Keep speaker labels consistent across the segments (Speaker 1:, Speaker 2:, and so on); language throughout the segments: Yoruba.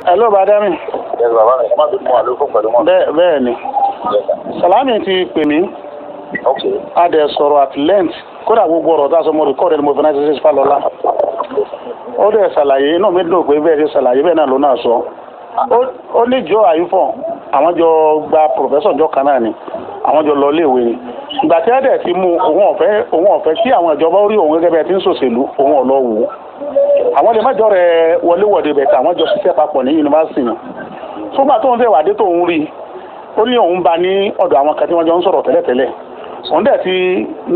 Speaker 1: Hello, Badami.
Speaker 2: Yes, bàbá mi. Ẹ má bínú àlékún pẹ̀lú mọ́.
Speaker 1: Bẹ́ẹ̀ ni. Salami ti pè mí.
Speaker 2: Okay.
Speaker 1: A dẹ̀ sọ̀rọ̀ at length. Kódà gbogbo ọ̀rọ̀ tá a sọ mo record mo fi náà ṣe Fálọlá. Ó dẹ̀ ṣàlàyé inú mi dùn pé bẹ́ẹ̀ ṣe ṣàlàyé bẹ́ẹ̀ náà ló náà sọ. Ó ní jọ àyùfọ̀ àwọn jọ gba professor jọ kan náà ni àwọn jọ lọ iléèwé ni. Ìgbà tí ẹ̀dẹ̀ ti mú òun ọ̀fẹ́ kí àwọn ìjọba orí òun gẹ́gẹ́ bí ẹ ti ń ṣòṣèlú òun ọ̀lọ́ wò ó. Àwọn lè má jọ rẹ̀ wọléwọ̀de bẹ̀tẹ̀ àwọn jọ ṣiṣẹ́ papọ̀ ní yunifásitì yẹn. Fúngbà tóun fẹ́ wàdé tóun rí ó ní òun bá ní ọ̀dọ̀ àwọn kan tí wọ́n jọ ń sọ̀rọ̀ tẹ́lẹ̀tẹ́lẹ̀.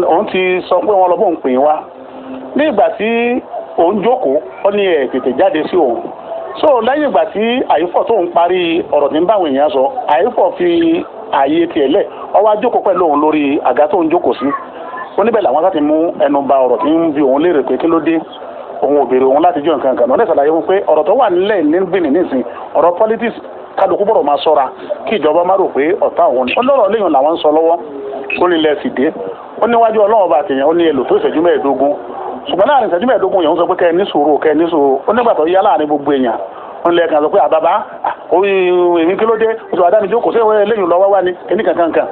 Speaker 1: Òun ti sọ pé wọ́n lọ bóun pè wá. Ní ìgbà tí òun jókòó ó ní ẹ̀ tètè jáde sí òun. So lẹ́yìn ìgbà tí àyífọ̀ tóun parí ọ̀rọ̀ tí ń báwọn èèyàn sọ àyífọ̀ fi ààyè tiẹ̀ lẹ̀ ó wá jókòó pẹ̀lú òun lórí àga tóun jókòó sí. Ó níbẹ̀ làwọn láti mú ẹnu ba ọ̀rọ̀ tí ń bi òun léèrè pé kí ló dé òun ò béèrè òun láti jó nǹkan kan. Wọ́n dẹ̀ ṣàlàyé fún pé ọ̀rọ̀ tó wà nílẹ̀ ní Benin nísìn ọ̀rọ̀ politics kálukú bọ̀rọ̀ máa sọ́ra kí ìjọba má rò pé ọ̀tá òun ni. Ó lọ́rọ̀ léèyàn làwọn ń sọ lọ́wọ́ ó ní ilẹ̀ sì dé. Ó níwájú Ọlọ́run bá tèèyàn ó ní èlò tó ìṣẹ́jú mẹ́ẹ̀ẹ́dógún. Ṣùgbọ́n láàrin ìṣẹ́jú mẹ́ẹ̀ẹ́dógún yẹn ń sọ pé kẹ́ ẹ ní sùúrù. Ó nígbà tó yá láàrin gbogbo èèyàn. Ó lè kàn sọ pé àbàbá orí èmi kí ló dé oṣù àdáni jókòó sí ìwé lẹ́yìn lọ́wọ́ wá ní kíní kankan.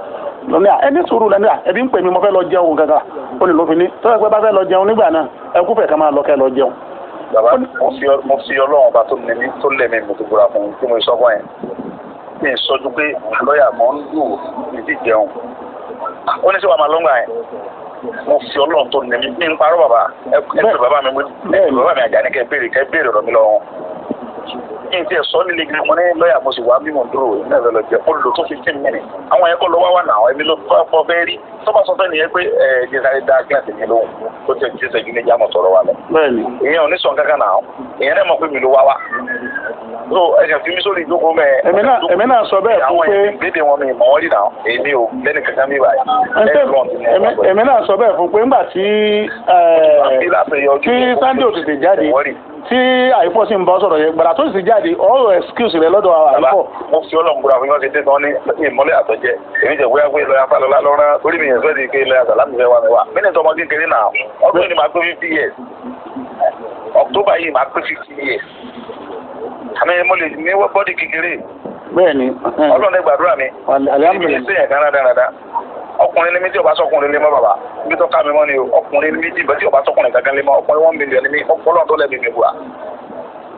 Speaker 1: Lọ́ní ẹni sùúrù lẹ́nu ẹbí ń pè mí mo fẹ́ lọ jẹun kankan. Ó ní ló fi ní tọ́wọ́ pé bá fẹ́ lọ jẹun nígbà náà ẹ kú fẹ̀ ká máa lọ kẹ́ lọ jẹun.
Speaker 2: Bàbá mo fi Ọlọ́run ọba tó nẹmí tó lẹ̀mí mo ti gbọ́ra fún un tí mo sọ fún ẹ̀. Mi ì sọjú pé lọ́ọ̀yà mọ́ ń lù ní ti jẹun. Ó ní sí wàá máa lọ́ngbà yẹn. Mo fi Ọlọ́run tó nẹmí mi ń parọ́ bàbá ẹ pè bàbá mi Àjàní kẹ́ béèrè ọ̀rọ̀ mi lọ́wọ́. Kí n tiẹ̀ sọ nílé gírí mo ní lọ́ọ̀yà mo sì wá mímọ̀ dúró ní ẹ̀rọ lọ jẹ́ ó lò tó 15 minutes. Àwọn ẹ̀kọ́ lọ wá náà ẹ̀mí ló fọ́ bẹ́ẹ̀ rí. Tọ́ba sọ fẹ́ nìyẹn pé jésàrí dá kíláàsì mi lóhùn ó tẹ̀ jésà yìí ní jámọ̀ tọ̀rọ̀ wa lọ. Ìyẹn ò ní sọ kankan náà ìyẹn náà mọ̀ pé mi ló wá wá. So ẹ̀sẹ̀ fi mí sórí ìjókòó mẹ́.
Speaker 1: Èmi náà sọ bẹ́ẹ̀ fún pé.
Speaker 2: Àwọn ẹ̀sìn gbédè wọn mi mọ̀ wọ́n rí náà èmi ò lẹ́nu kankan mi báyìí.
Speaker 1: Èmi náà sọ bẹ́ẹ̀ fún pé ńgbà tí Sunday ò tètè jáde tí àyífọ́ sì ń bọ́ sọ̀rọ̀ yẹn gbàrà tó sì jáde ọ̀rọ̀ excuse rẹ̀ lọ́dọ̀ àyífọ́.
Speaker 2: Mo fi Ọlọ́run gbọ́dọ̀ fún yọ́n ti dé tán ní ìmọ́lẹ̀ àtọ́jẹ́ èmi jẹ́ wíwá pé lọ́yà Fálọlá lọ́rán torí mi yẹn sọ́ọ́ di pé lọ́yà Sàlámì fẹ́ wá mi wá mí ní ìtọ́mọ kékeré náà ọdún yìí ni màá pé 50 years October yìí màá pé 50 years àmì mo lè ní bọ́dì kékeré.
Speaker 1: Bẹ́ẹ̀ni.
Speaker 2: Ọlọ́run ẹ gbàdúrà mi ibi ní sẹ́yìn kan dáradára ọkùnrin ní mi tí ó bá sọkùnrin lé mọ́ bàbá ibi tó ká mi mọ́ ni o ọkùnrin ní mi tí ó bá sọkùnrin kankan lé mọ́ ọkùnrin 1 million ní mi Ọlọ́run tó lẹ́bi mi bùrà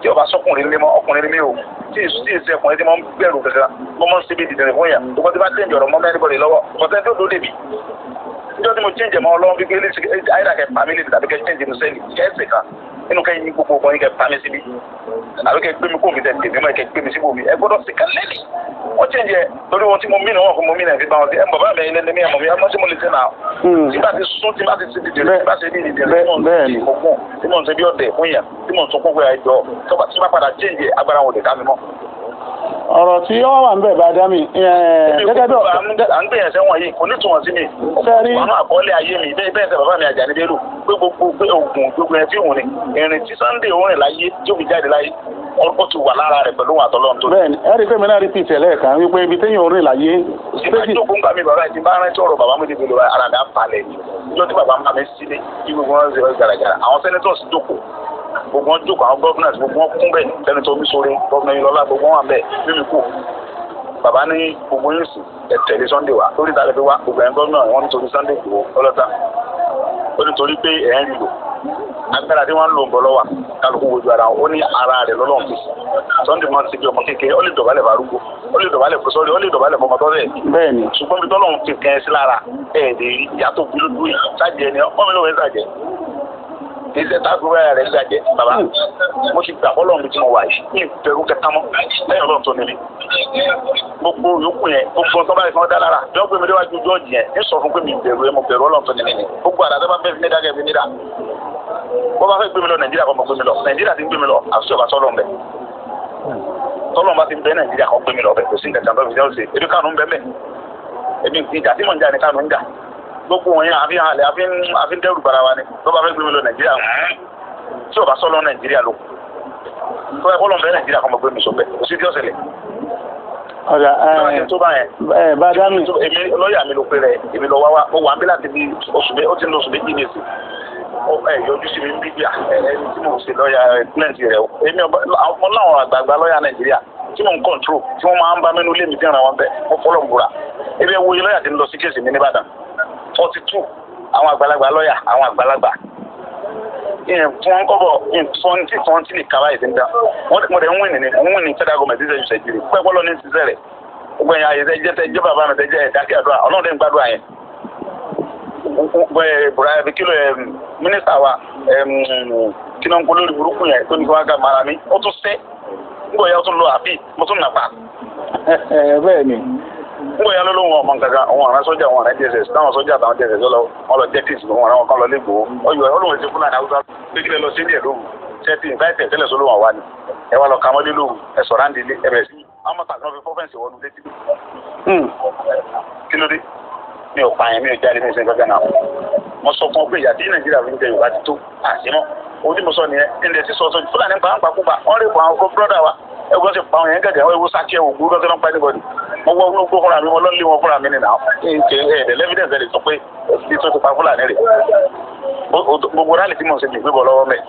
Speaker 2: tí ó bá sọkùnrin lé mọ́ ọkùnrin ní mi o tí èsì ẹkùnrin tí mo ń bẹ̀rù kankan mo mọ́ síbi ìdìdìrín fún yàn tó bá ti bá tẹ̀ ǹjọ̀rọ̀ mọ́ mẹ́rin bọ̀dẹ̀ lọ́wọ́ ọ̀sẹ̀ tó dòde bì níjọ́ tí mo change mọ́ Ọlọ́run gbígbé ayélujára kẹ pàmílì tàbí kẹ change mi sẹ́ẹ̀lì kẹ́ẹ̀sì kan inú kẹ́yìn ní gbogbo ọkùnrin kẹ pàmí síbi àbí kẹ gbé mi kó mi tẹ̀ tèmi mọ́ kẹ gbé mi síbò mi ẹ gbọ́dọ̀ sí kálẹ́lì wọ́n change ẹ torí wọn tí mo mí náà wọn fún mo mí náà fi bá wọn sí ẹ bàbá mi ilé mi àmọ́ mi àmọ́ tí mo lè ṣe náà tí bá ti sún tí bá ti ṣe dìde tí bá ṣe bí dìde tí mo ń ṣe bí ọ̀dẹ̀ fún yàn tí mo ń sọ kókó àìjọ tí bá padà change ẹ agbára wọn ò lè ká mi mọ́.
Speaker 1: Ọ̀rọ̀ tí ó wà ń bẹ̀ bá dá mi gẹ́gẹ́ bí
Speaker 2: à ń gbé ẹ̀sẹ̀ wọ̀nyí kò ní túmọ̀ sí mi àwọn àkọọ́lẹ̀ ayé mi bẹ́ẹ̀ sẹ́ bàbá mi Àjàní Bello pé gbogbo oògùn gbogbo ẹ̀ tí òun ni ìrìn tí Sunday òun rìn láyé tí ó fi jáde láyé ó ti wà lára rẹ̀ pẹ̀lú àtọ́lọ́run tó.
Speaker 1: Bẹ́ẹ̀ni ẹ rí i pé mi náà rí pìtẹ́ lẹ́ẹ̀kan wípé ibi téèyàn ò rìn láyé.
Speaker 2: ìbájókòó ń gbà mí bàbá ìdí bá rántí ọ̀rọ̀ bàbá mi Bello ara dà balẹ̀ ìjọ tí bàbá mi sílé kí gbogbo wọn ṣe gàràgàrà àwọn senators jókòó gbogbo wọn jókòó àwọn governors gbogbo wọn kún bẹ́ẹ̀ lẹ́nu tó bí sórí gọ́ọ̀nà Ìlọ́lá gbogbo wọn wà bẹ́ẹ̀ mímí kù bàbá ní gbogbo yín sì ẹ̀tẹ̀lé Sunday wa lórí ìtàlẹ́ fi wá gbogbo ẹ̀ gọ́ọ̀nà wọn nítorí Sunday kò ọlọ́ta ó nítorí pé ẹ̀ ń lò agbára tí wọ́n ń lò ń bọ̀ lọ́wọ́ kálukú wojú ara ó ní ara rẹ̀ lọ́lọ́run fi Sunday máa ń ti bí ọmọ kékeré ó lè dọ̀bálẹ̀ farúgbó ó lè dọ̀bálẹ̀ fún sọ́rí ó lè dọ̀bálẹ̀ fún ọmọ tọ́lẹ̀ ṣùgbọ́n bí tọ́lọ́run ti kẹ́ ẹ sí lára ẹ̀ lè rí ìyàtọ̀ gbúlúgbú yìí sájẹ ni ọmọ mi ló ń sájẹ iṣẹ́ tágbó rẹ̀ ń sájẹ bàbá mo ti gbà fọ́lọ́run mi tí mo wà yìí ní ìbẹ̀rù kẹta mọ́ lẹ́yìn Ọlọ́run tó nílé gbogbo yòókù yẹn gbogbo tó bá yẹ kí wọ́n dá lára bí wọ́n gbé mi déwájú jọ́ọ̀jì yẹn ní sọ fún pé mi bẹ̀rù ẹ mo bẹ̀rù Ọlọ́run tó nílé gbogbo àdàtà bá fẹ́ fi ní dákẹ́ fi ní dá wọ́n bá fẹ́ gbé mi lọ Nàìjíríà kọ́ mọ́ gbé mi lọ Nàìjíríà ti gbé mi lọ àti ọ̀bá sọ́lọ́ mbẹ́ tọ́lọ́ bá ti bẹ́ Nàìjíríà kọ́ gbé mi lọ bẹ́ẹ̀ kò sí nǹkan tó fi jẹ́ ọ̀sẹ̀ ebi kánú ń bẹ́ mẹ́ ebi ìjà tí mò ń jà ní kánú ń jà gbogbo wọn yẹn àfi ń dẹ́rù bara wa ni tó bá fẹ́ gbé mi lọ Nàìjíríà tí ọ̀bá sọ́lọ́ Nàìjíríà ló tó ẹ kọ́lọ́ mbẹ́ Nàìjíríà kọ́ mọ́ gbé mi sọ bẹ́ẹ̀ kò sí tí ó ṣẹlẹ̀
Speaker 1: ọ̀dà bá dá mi.
Speaker 2: Èmi lọ́ọ̀yà mi ló pe rẹ̀ èmi lọ wá ó wà ń bí láti bí oṣù ó ti ń lọ oṣù méjì ní èsì yọjú sí mi ń bíbí ẹni tí mo ṣe lọ́ọ̀yà plenty rẹ̀ èmi ọmọ láwọn àgbààgbà lọ́ọ̀yà Nàìjíríà tí mo ń control tí wọ́n máa ń bá mẹ́nu lé mi dínra wọn bẹ́ẹ̀ mo fọlọ́ ń búra ebi ẹ wo iye lọ́ọ̀yà tí ń lọ sí kéèsì mi ní Ìbàdàn 42 àwọn àgbàlagbà lọ́ọ̀yà àwọn àgbàlagbà tí wọ́n kọ́ bọ̀ tí wọ́n ti lè kaba yìí ti ń dá mo dẹ̀ ń wìn ní federal government ṣe ṣe jìrì pẹ́ bọ́lọ́ ní ti sẹ́rẹ̀ gbogbo ẹ̀yà ayẹyẹ jẹ́ bàbá mi tẹ́jẹ́ ẹ̀dákẹ́ àdúrà Ọlọ́run dẹ̀ ń gbàdúrà yẹn Ibrahim kilo mínísítà wa kí ló ń polórí burúkú yẹn tó ní kí wọ́n ga mara mi ó tún sẹ́ nígbà yẹn ó tún lọ àbí mo tún nà pa.
Speaker 1: bẹ́ẹ̀ ni.
Speaker 2: nígbà yẹn ló lóun ọmọ nǹkan kan àwọn ará sọ́jà àwọn ará DSS táwọn sọ́jà àtàwọn DSS wọn lọ jẹ́tìsì wọn ará wọn kan lọ lẹ́gbọ̀ọ́ ọyọ Ọlọ́run ti Fúlàní Haúsá gbégbé lọ sí ilé lóru sẹ́tì ìbáyìí tẹ̀lé sọ́lọ́ wọn wá ni ẹ wá lọ kàmọ́lé lóru ẹ̀sọ́ ráńdì ilé ẹ̀bẹ̀ sí àwọn mọ̀tà kan fi fọ́fẹ́ǹsì wọnú létí. kí ló dé mi ò pààyàn mi ò jáde ní ìsìn kankan náà mo sọ fún ọ pé ìyá tí Nàìjíríà fi ń jẹ Yorùbá ti tó àṣìmọ́ ojú tí mo sọ nìyẹn ilẹ̀ ti sọ sọ Fúlàní ń pa ń pakúpa wọ́n rí pa àwọn ọkọ̀ bírọ́dà wa ẹgbẹ́ ti pa àwọn yẹn gẹ́gẹ́ wọ́n ewu sákì ẹ̀wò gbúdọ̀ tó ń pa anybody mo wọ inú gbó fúnra mi mo lọ lé wọn fúnra mi nìyà ẹ̀ẹ́dẹ̀ lẹ́fídẹ̀nsì ẹ̀ lè sọ pé ibi tó ti pa Fúlàní rẹ̀ gbogbo rálì tí mo ń ṣe jù gbébọ̀ lọ́wọ́ mẹ́.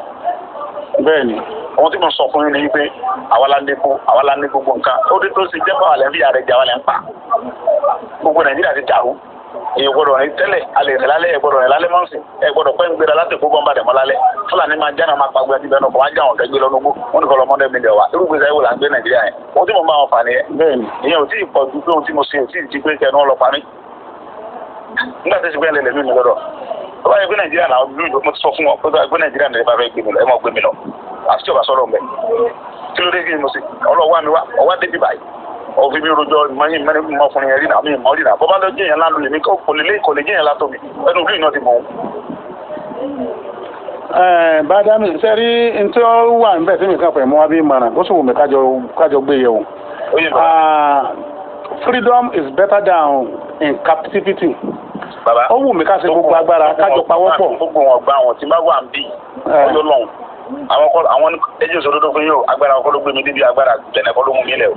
Speaker 1: bẹ́ẹ̀ni
Speaker 2: ohun tí mo sọ fún yín ni wípé àwa la ní gbogbo nǹkan ó dé tó ṣe jẹ́ báwa lẹ́ ń fi ààrẹ jà wá lẹ́ ń pa gbogbo Nàìjíríà ti dàrú èyí gbọ́dọ̀ ní tẹ́lẹ̀ alẹ́ rẹ̀ lálẹ́ ẹ̀ gbọ́dọ̀ rẹ̀ lálẹ́ mọ́sìn ẹ̀ gbọ́dọ̀ pẹ́ ń gbéra láti kó bọ́mbà dẹ̀mọ́ lálẹ́ Fúlàní máa jáná máa pa gbẹ́dí bẹ́ẹ̀ náà kó wá já àwọn ọ̀gá gbé lọ́nu gbó wọn ní kọ́ lọ́mọdé mi dẹ̀ wá irúgbìn sáyé wò là ń gbé Nàìjíríà yẹn ohun tí mo máa wọn fà nìyẹn ìyẹn ò tí ì pọ̀ ju pé ohun tí mo ṣe ò tí ì di pé kẹnu ọlọ́pàá mi nígbà tí ṣùgbọ́n ẹlẹ́lẹ́ mi lọ́dọ̀ tó bá yẹ pé Nàìjíríà náà lóyún mo ti sọ fún wọn pé pé Nàìjíríà náà bá fẹ́ gbé mi lọ ẹ mọ̀ gbé mi lọ àti tí ò bá sọ̀rọ̀ mbẹ́ kí ló dé kí ni mo ṣe ọlọ́wà mi wá ọwá débi báyìí òfin mi rojọ́ ìmọ̀yìn mẹ́rin ọkùnrin yẹn rí náà mi ìmọ̀ rí náà bọ́ bá lọ jẹ́ yẹn lánàá lèmi kò lè jẹ́ yẹn látọ̀ mi ẹnu ìlú iná ti mọ̀ ọ́n.
Speaker 1: bàdá mi sẹ́rí ntí ó wà níbẹ̀ tí mi kàn fẹ́ mọ́ wá bí mọ̀ràn ó sì wù mí kájọ gbé yẹ̀ wò. Freedom is better than in captivity. ó wù mí ká ṣe gbogbo agbára kájọ pawọ́pọ̀.
Speaker 2: gbogbo wọn gba àwọn tí bá wà ń bì ọjọ́ lọ́hùn àwọn ẹjọ́ ìṣòdodo fún yóò agbára ọkọ ló gbé mi débi agbára bẹ̀rẹ̀ kọ́ ló mú mi lẹ̀ o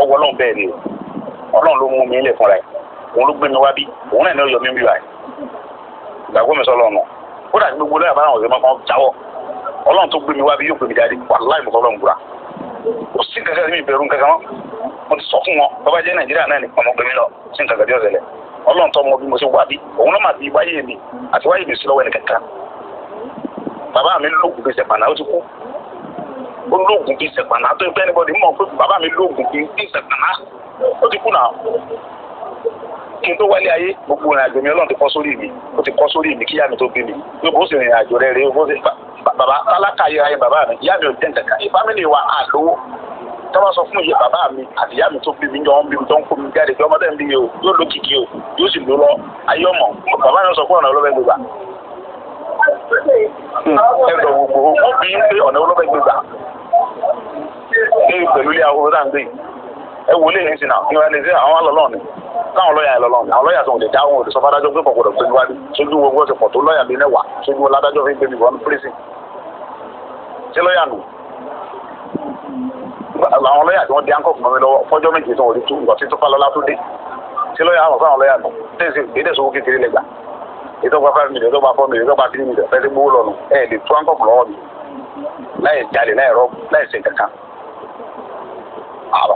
Speaker 2: ọwọ́ Ọlọ́run bẹ́ẹ̀ ni o Ọlọ́run ló mú mi lẹ̀ fúnra ẹ̀ òun ló gbé mi wá bí òun náà ní ó yọ mí bí wáyé ìgbàgbọ́ mi sọ lọ́nà ó dàbí gbogbo lẹ́yìn àbára àwọn ọ̀sẹ̀ máa kan jáwọ́ Ọlọ́run tó gbé mi wá bí yóò gbé mi jáde wàláhì mo fọlọ́run gbúra ó sì kẹ́kẹ́ mi ìbẹ̀rù kẹ́kẹ́ wọn mo ti sọ fún wọn bàbá jẹ́ Nàìjíríà náà nìkan mo gbé mi lọ sí nǹkan kẹ́kẹ́ ọ̀sẹ̀ lẹ̀ Ọlọ́run tó mọ bí mo ṣe wá bí òun náà máa bí wáyé mi àti wáyé mi sí lọ́wọ́ ẹnì kẹta bàbá mi lóògùn bí sẹ̀pànà ó ti kú ó lóògùn bí sẹ̀pànà tó ń pẹ́ níbọ̀dì mọ̀ pé bàbá mi lóògùn bí sẹ̀pànà ó ti kú náà kí n tó wálé ayé gbogbo ìrìn àjò mi Ọlọ́run ti kọ́ sórí mi ó ti kọ́ sórí mi kíyá mi tó bí mi gbogbo ó sì rìn àjò rẹ̀ rèé ó sì bàbá tálákà ayé ayé bàbá mi ìyá mi ò jẹ́ nǹkan ìfámìlì wa àlówó tọ́wọ́ sọ fún iye bàbá mi àti ìyá mi tó bí mi jọ ń bí mi tó ń kó mi jáde bí ọmọdé ń bí mi o yóò lókìkí o yóò sì lò lọ ayé ọmọ bàbá mi sọ fún ọ̀nà ọlọ́fẹ́ gbégbà ẹ̀rọ gbogbo wọ́n bí ń pé ọ̀nà ọlọ́fẹ́ gbégbà ní pẹ̀lú ilé ahoro náà ń gbé ẹ wò lè ní sinà ní wọn ní sí àwọn alọ́lọ́ ni káwọn lọ́ọ̀yà ẹ̀ lọ́lọ́ ni àwọn lọ́ọ̀yà tó ń lè dá àwọn òdìsọ́ fádájọ́ pé pọ̀pọ̀dọ̀ pé níwájú sójú gbogbo ọ̀sẹ̀ pọ̀ tó lọ́ọ̀yà bíi mẹ́wàá sójú wọn ládájọ́ fi ń gbé mi bọ́ ní pírísì sí lọ́ọ̀yà nù àwọn lọ́ọ̀yà tí wọ́n di áńkọ̀ fún mi lọ́wọ́ fọ́jọ́ méje tó ń rí tú ìgbà tí tó falọ́lá tó dé sí lọ́ọ̀yà àwọn fáwọn lọ́ọ̀yà nù tẹ́sí ìdẹ́sowó kékeré lẹ́gbà ìtọ́gba 5 million ìtọ́gba 4 million ìtọ́gba 3 million fẹ́ẹ́ gbówó lọ́nu ẹ̀ lè tú áńkọ̀ lọ́wọ́ mi láì jalè láì rọ́ láì ṣe kankan àbá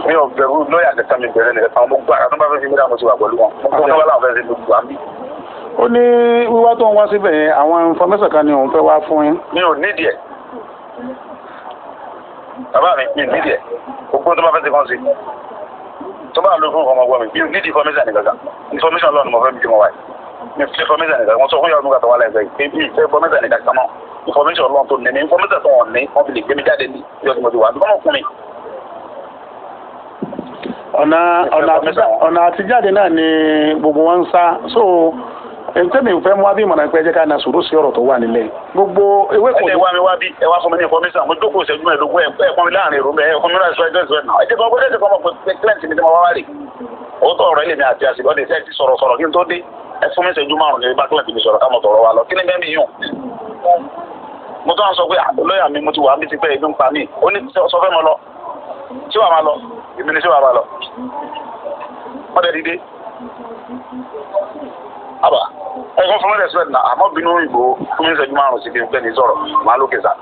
Speaker 2: mi ò bẹ̀rù lọ́ọ̀yà kẹta mi bẹ̀rẹ̀ nìkan táwọn gbogbo àrà tó bá fẹ́ fi mílíọ̀nù ti wà pẹ̀lú wọn gbogbo tó bá láwọn fẹ́ ṣe gbogbo àmì.
Speaker 1: ó ní wíwá tó ń wá síbẹ̀ yẹn àwọn information kan ni òun fẹ́ wá fún yín.
Speaker 2: mi ò nídìí ẹ̀ bàbá mi nídìí ẹ̀ gbogbo tó bá fẹ́ ṣe kàn sí tó bá lọ fún ọmọ ọgbọ́n mi nídìí information nìkan information lọ́nà mo fẹ́ bí mo wáyé mi fi information nìkan wọ́n sọ fún yàrá nígbà tó wà lẹ́sẹ̀ yìí mi fẹ́ information nìkan kan náà information lọ́nà tó ní ní information tó wọ̀n ní wọ́n fi lè gbé mi jáde ní yóò ti mo ti wà ní wọ́n fún mi.
Speaker 1: ọ̀nà àtijáde náà ni gbogbo wọn ń sá so ntẹ́mi fẹ́ mú abí ìmọ̀ràn pé ẹ jẹ́ ká na sùúrù sí ọ̀rọ̀ tó wà nílẹ̀ gbogbo ewé kò.
Speaker 2: ẹ wá mi wá bí ẹ wá fún mi ní information mo jókòó ìṣẹ́jú mẹ́ẹ̀ẹ́dógún ẹ pọ́n mi láàrin èrò ẹ fún mi láti sọ ẹjọ́ ìṣẹ́ náà ẹ jẹ́ kọ́ ẹ jẹ́ kọ́ mọ̀ pé client mi ti máa wá rè ó tọ̀ ọ̀rọ̀ ilé mi àti àsìkò ọ̀dẹ̀ ṣẹ́ẹ̀ ti sọ̀rọ̀ kí n tó dé ẹ fún mi ìṣẹ́jú márùn-ún ní bá client mi sọ̀rọ̀ ká mọ̀ tọ̀rọ̀ wa lọ kí ni bẹ́ẹ̀ mi yùn. mo tọ́ sọ pé lọ́ọ̀yà mi mo ti wà á bí ti pẹ́ ebi ń pa mí ó ní sọ fẹ́ mọ lọ tí wàá máa lọ èmi ni tí wàá máa lọ wọ́n dẹ̀ dìde. ẹ̀gbọ́n fún mi respect náà àmọ́ bínú Ìgbòho fún mi ṣẹ́jú márùn-ún sí kí n fẹ́ ní sọ̀rọ̀ màá lókè sá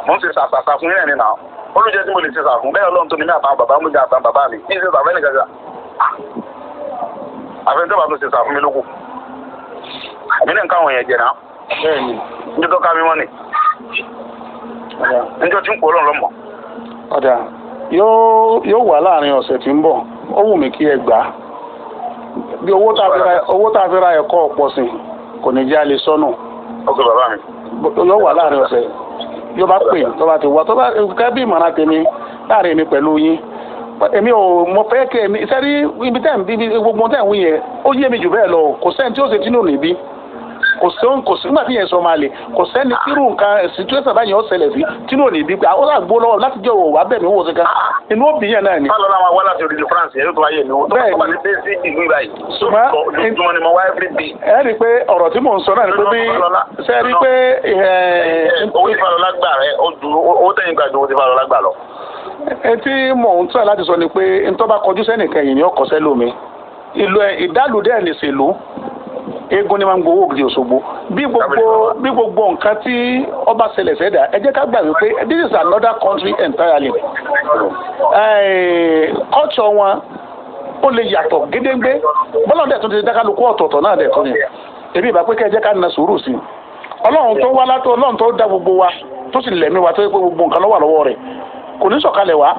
Speaker 2: mo ń ṣe sàṣàṣà fún yẹn ní náà olùjẹ́ tí mo lè ṣe sà fún bẹ́ẹ̀ Ọlọ́run tó ní àtàwọn bàbá mi àtàwọn bàbá mi ní ṣe sàfẹ́ nìkan ṣá àfẹ́ntẹ́ bàbá tó ṣe sà fún mi lóko àmì ní nǹkan àwọn yẹn jẹ náà ní tó ká mi wọ́n ni níjọ́ tí ń pò Ọlọ́run lọ́mọ.
Speaker 1: ọ̀dà yóò wà láàrin ọ̀sẹ̀ tí ń bọ̀ ó wù mí kí ẹ gbà á bí owó tá a fi ra ẹ̀kọ́ ọ̀pọ̀ sí kò ní jẹ́ alẹ́ sọ́nù.
Speaker 2: ok bàbá mi.
Speaker 1: yóò wà láàrin ọ̀sẹ̀ yóò bá pè tó bá ti wá tó bá kẹ́ bí ìmọ̀ràn tèmi láàrin mi pẹ̀lú yín èmi ò mọ fẹ́ kẹ́ mi sẹ́rí ibi tẹ́ ń bí gbogbo tẹ́ ń wí yẹn ó yé mi jù bẹ́ẹ̀ lọ kò sẹ́ni tí ó ṣe tínú níbí kò sí nígbà tí yẹn sọ máa lè kò sẹ́ni tírú nǹkan situation báyìí ó ṣẹlẹ̀ sí tínú òní bí pé àwọn àgbo lọ́wọ́ láti jẹ́ òwò wá bẹ̀ mí wò sí kan inú òbí yẹn náà ni.
Speaker 2: má lọ láwọn wá láti orílẹ̀ France yẹn tó wáyé mi wọ́n tó bá ti dé sí ìlú ìbáyìí.
Speaker 1: ṣùgbọ́n
Speaker 2: lójúmọ́ ni mo wá every day.
Speaker 1: ẹ rí i pé ọ̀rọ̀ tí mò ń sọ náà ni pé bí ṣe rí i pé.
Speaker 2: owó tí Fálọlá gbà rẹ owó tẹ̀yìn gbà ju owó tí Fálọlá gbà lọ.
Speaker 1: etí mò ń tọ́ láti sọ ni pé ntọ́ bá kọjú sẹ́nìkan yìí ni ọkọ̀ sẹ́lómi ìdálùdẹ́ ẹ̀ lè ṣèlú eégún ni máa ń gbowó ògidì Òṣogbo bí gbogbo nǹkan tí ọba ṣẹlẹ̀ ṣẹ̀dá ẹ jẹ́ ká gbà wípé this is another country entirely culture wọn ó lè yàtọ̀ gédéńgbé bọ́lá dẹ̀ tó ti dákàlùkù ọ̀tọ̀ọ̀tọ̀ náà dẹ̀ tó ní èmi ìbá pé kẹ́ ẹ jẹ́ ká na sùúrù sí i ọlọ́run tó wá látọ̀ ọlọ́run tó dá gbogbo wa tó sì lẹ̀mí wa tó yẹ pé gbogbo nǹkan ló wà lọ́wọ́ rẹ̀ kò ní sọ̀kalẹ̀ wá.